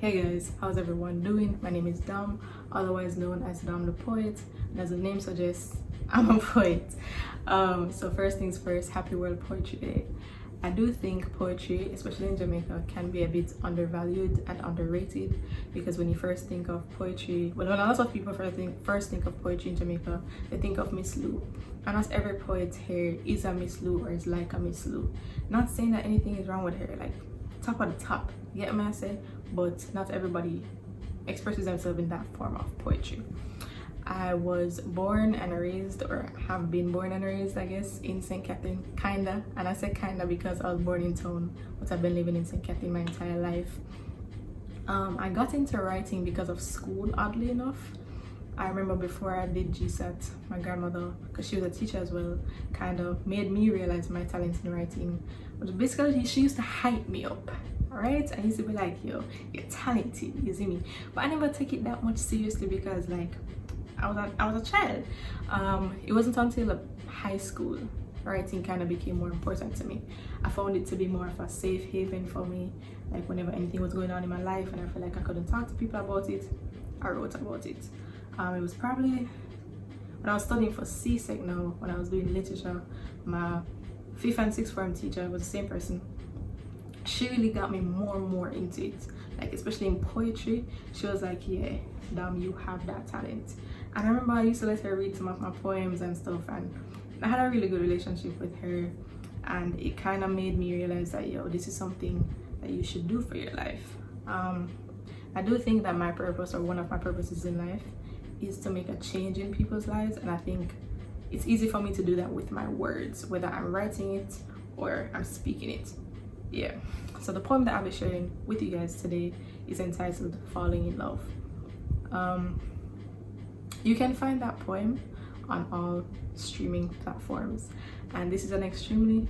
Hey guys, how's everyone doing? My name is Dam, otherwise known as Dam the Poet, and as the name suggests, I'm a poet. So first things first, happy World Poetry Day. I do think poetry, especially in Jamaica, can be a bit undervalued and underrated because when you first think of poetry, when a lot of people first think of poetry in Jamaica, they think of Miss Lou. And not every poet here is a Miss Lou or is like a Miss Lou. Not saying that anything is wrong with her, like top of the top, you get what I say? But not everybody expresses themselves in that form of poetry. I was born and raised, or have been born and raised, I guess, in St. Catherine, kinda. And I say kinda because I was born in town, but I've been living in St. Catherine my entire life. I got into writing because of school, oddly enough. I remember before I did GSAT, my grandmother, because she was a teacher as well, kind of made me realize my talent in writing. But basically, she used to hype me up. Alright, I used to be like, yo, you're talented, you see me? But I never take it that much seriously because like I was a child. It wasn't until high school writing kind of became more important to me. I found it to be more of a safe haven for me. Like whenever anything was going on in my life and I felt like I couldn't talk to people about it, I wrote about it. It was probably when I was studying for CSEC now, when I was doing literature, my 5th and 6th form teacher was the same person. She really got me more and more into it, like especially in poetry. She was like, yeah, damn, you have that talent. And I remember I used to let her read some of my poems and stuff, and I had a really good relationship with her, and it kind of made me realize that, yo, this is something that you should do for your life. I do think that my purpose, or one of my purposes in life, is to make a change in people's lives, and I think it's easy for me to do that with my words, whether I'm writing it or I'm speaking it. Yeah, so the poem that I'll be sharing with you guys today is entitled Falling in Love. You can find that poem on all streaming platforms, and this is an extremely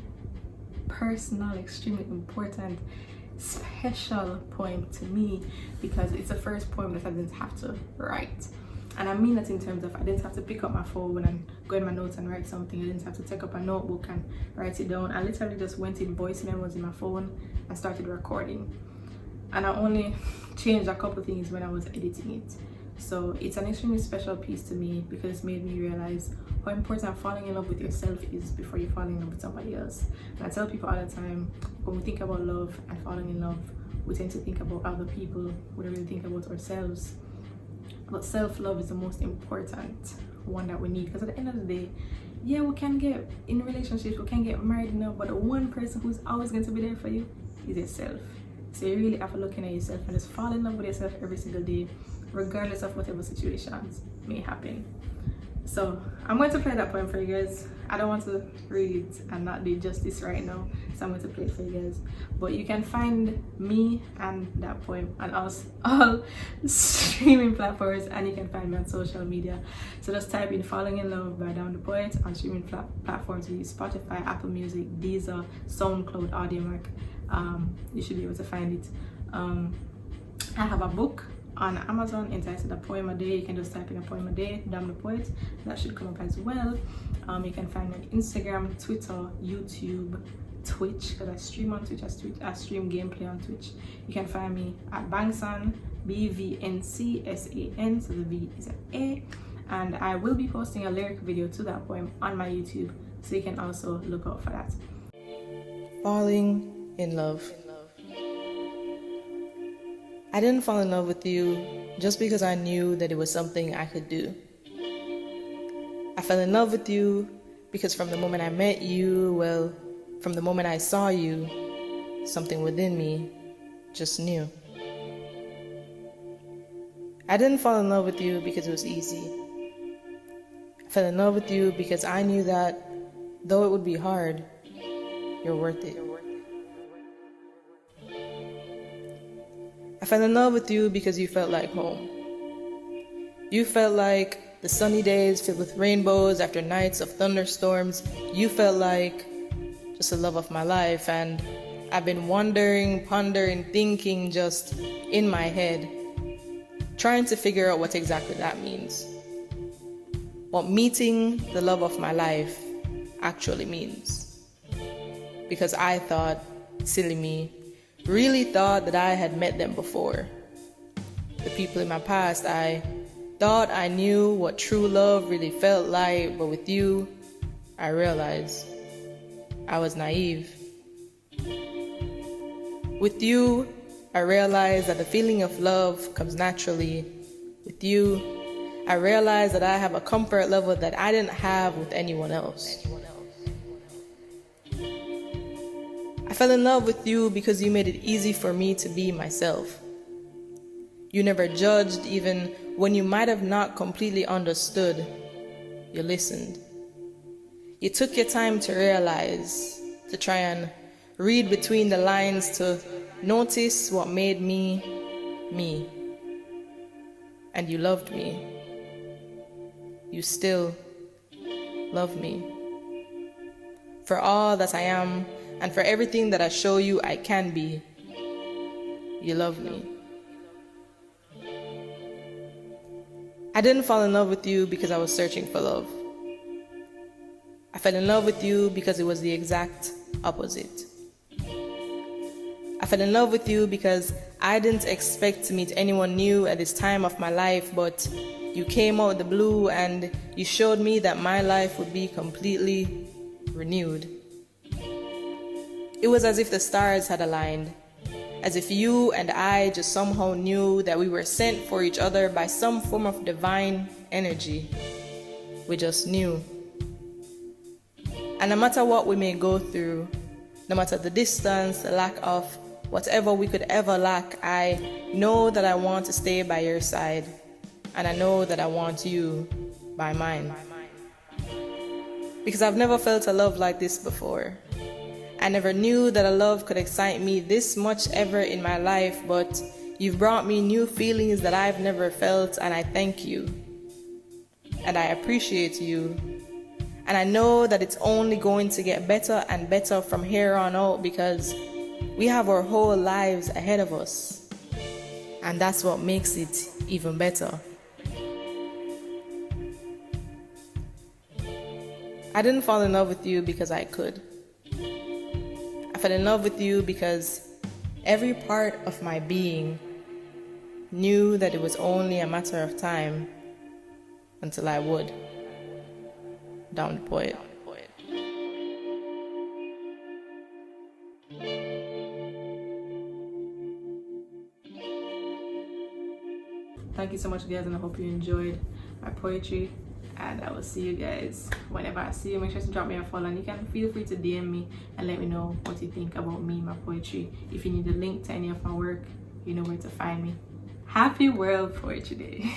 personal, extremely important, special poem to me because it's the first poem that I didn't have to write. And I mean that in terms of I didn't have to pick up my phone and go in my notes and write something. I didn't have to take up a notebook and write it down. I literally just went in voice memos in my phone and started recording. And I only changed a couple things when I was editing it. So it's an extremely special piece to me because it's made me realize how important falling in love with yourself is before you fall in love with somebody else. And I tell people all the time, when we think about love and falling in love, we tend to think about other people. We don't really think about ourselves. But self-love is the most important one that we need, because at the end of the day, yeah, we can get in relationships, we can get married now, but the one person who's always going to be there for you is yourself. So you really have to look at yourself and just fall in love with yourself every single day, regardless of whatever situations may happen. So I'm going to play that poem for you guys. I don't want to read it and not do justice right now, so I'm going to play it for you guys. But you can find me and that poem on all streaming platforms, and you can find me on social media. So just type in Falling in Love by Dam the Poet on streaming platforms. We use Spotify, Apple Music, Deezer, SoundCloud, Audiomack. You should be able to find it. I have a book on Amazon entitled A Poem a Day. You can just type in A Poem a Day, Dam the Poet. That should come up as well. You can find me on Instagram, Twitter, YouTube, Twitch, because I stream on Twitch. I stream gameplay on Twitch. You can find me at Bangsan, BVNCSAN, so the V is an A. And I will be posting a lyric video to that poem on my YouTube, so you can also look out for that. Falling in love. I didn't fall in love with you just because I knew that it was something I could do. I fell in love with you because from the moment I met you, well, from the moment I saw you, something within me just knew. I didn't fall in love with you because it was easy. I fell in love with you because I knew that though it would be hard, you're worth it. I fell in love with you because you felt like home. You felt like the sunny days filled with rainbows after nights of thunderstorms. You felt like just the love of my life, and I've been wondering, pondering, thinking just in my head, trying to figure out what exactly that means. What meeting the love of my life actually means. Because I thought, silly me, really thought that I had met them before. the people in my past. I thought I knew what true love really felt like, but with you, I realized I was naive. With you, I realized that the feeling of love comes naturally. With you, I realized that I have a comfort level that I didn't have with anyone else. I fell in love with you because you made it easy for me to be myself. You never judged, even when you might have not completely understood. You listened. You took your time to realize, to try and read between the lines, to notice what made me, me. And you loved me. You still love me. For all that I am, and for everything that I show you I can be, you love me. I didn't fall in love with you because I was searching for love. I fell in love with you because it was the exact opposite. I fell in love with you because I didn't expect to meet anyone new at this time of my life, but you came out of the blue and you showed me that my life would be completely renewed. It was as if the stars had aligned, as if you and I just somehow knew that we were sent for each other by some form of divine energy. We just knew. And no matter what we may go through, no matter the distance, the lack of whatever we could ever lack, I know that I want to stay by your side. And I know that I want you by mine. Because I've never felt a love like this before. I never knew that a love could excite me this much ever in my life, but you've brought me new feelings that I've never felt, and I thank you. And I appreciate you. And I know that it's only going to get better and better from here on out because we have our whole lives ahead of us. And that's what makes it even better. I didn't fall in love with you because I could. I fell in love with you because every part of my being knew that it was only a matter of time until I would. Dom the Poet. Thank you so much, guys, and I hope you enjoyed my poetry. And I will see you guys whenever I see you. Make sure to drop me a follow, and you can feel free to DM me and let me know what you think about me, my poetry. If you need a link to any of my work, you know where to find me. Happy World Poetry Day.